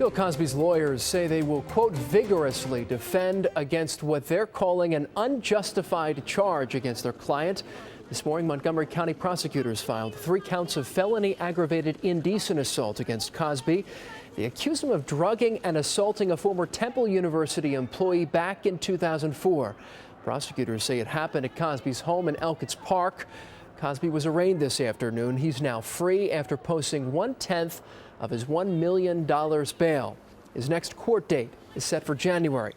Bill Cosby's lawyers say they will, quote, vigorously defend against what they're calling an unjustified charge against their client. This morning, Montgomery County prosecutors filed 3 counts of felony aggravated indecent assault against Cosby. They accuse him of drugging and assaulting a former Temple University employee back in 2004. Prosecutors say it happened at Cosby's home in Elkins Park. Cosby was arraigned this afternoon. He's now free after posting 1/10 of his $1 million bail. His next court date is set for January.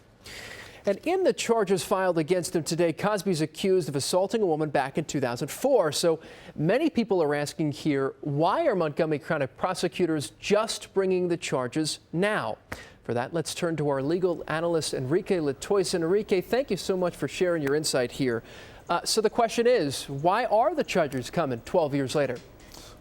And in the charges filed against him today, Cosby's accused of assaulting a woman back in 2004. So many people are asking here, why are Montgomery County prosecutors just bringing the charges now? For that, let's turn to our legal analyst, Enrique Latoison. Enrique, thank you so much for sharing your insight here. So the question is, why are the charges coming 12 years later?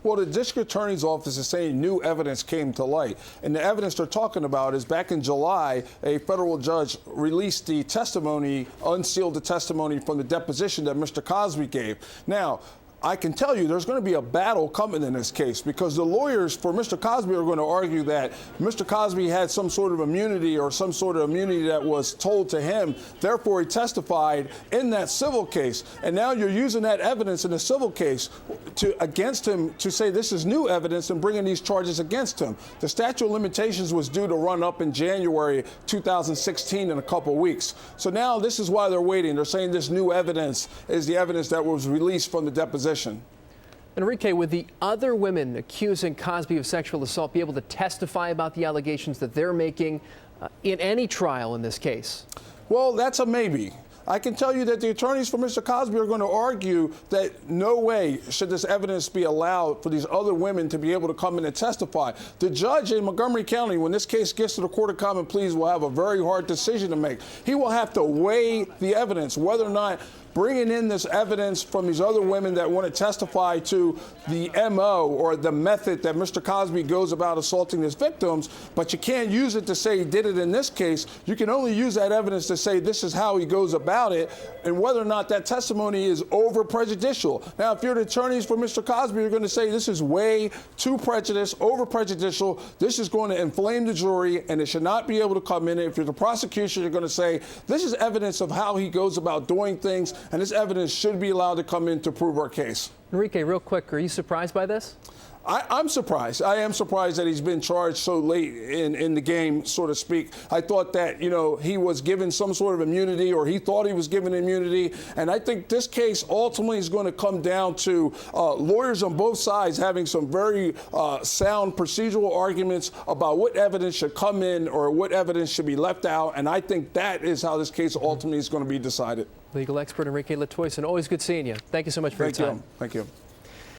Well, the district attorney's office is saying new evidence came to light. And the evidence they're talking about is back in July, a federal judge released the testimony, unsealed the testimony from the deposition that Mr. Cosby gave. Now, I can tell you there's going to be a battle coming in this case because the lawyers for Mr. Cosby are going to argue that Mr. Cosby had some sort of immunity or some sort of immunity that was told to him. Therefore, he testified in that civil case. And now you're using that evidence in a civil case against him to say this is new evidence and bringing these charges against him. The statute of limitations was due to run up in January 2016 in a couple weeks. So now this is why they're waiting. They're saying this new evidence is the evidence that was released from the deposition. Enrique, would the other women accusing Cosby of sexual assault be able to testify about the allegations that they're making in any trial in this case? Well, that's a maybe. I can tell you that the attorneys for Mr. Cosby are going to argue that no way should this evidence be allowed for these other women to be able to come in and testify. The judge in Montgomery County, when this case gets to the Court of Common Pleas, will have a very hard decision to make. He will have to weigh the evidence, whether or not bringing in this evidence from these other women that want to testify to the MO or the method that Mr. Cosby goes about assaulting his victims, but you can't use it to say he did it in this case. You can only use that evidence to say this is how he goes about it and whether or not that testimony is over prejudicial. Now, if you're the attorneys for Mr. Cosby, you're going to say this is way too prejudiced, over prejudicial. This is going to inflame the jury and it should not be able to come in. If you're the prosecution, you're going to say this is evidence of how he goes about doing things. And this evidence should be allowed to come in to prove our case. Enrique, real quick, are you surprised by this? I'm surprised. I am surprised that he's been charged so late in the game, so to speak. I thought that, he was given some sort of immunity or he thought he was given immunity. And I think this case ultimately is going to come down to lawyers on both sides having some very sound procedural arguments about what evidence should come in or what evidence should be left out. And I think that is how this case ultimately is going to be decided. Legal expert Enrique Latoison, always good seeing you. Thank you so much for your time. Thank you.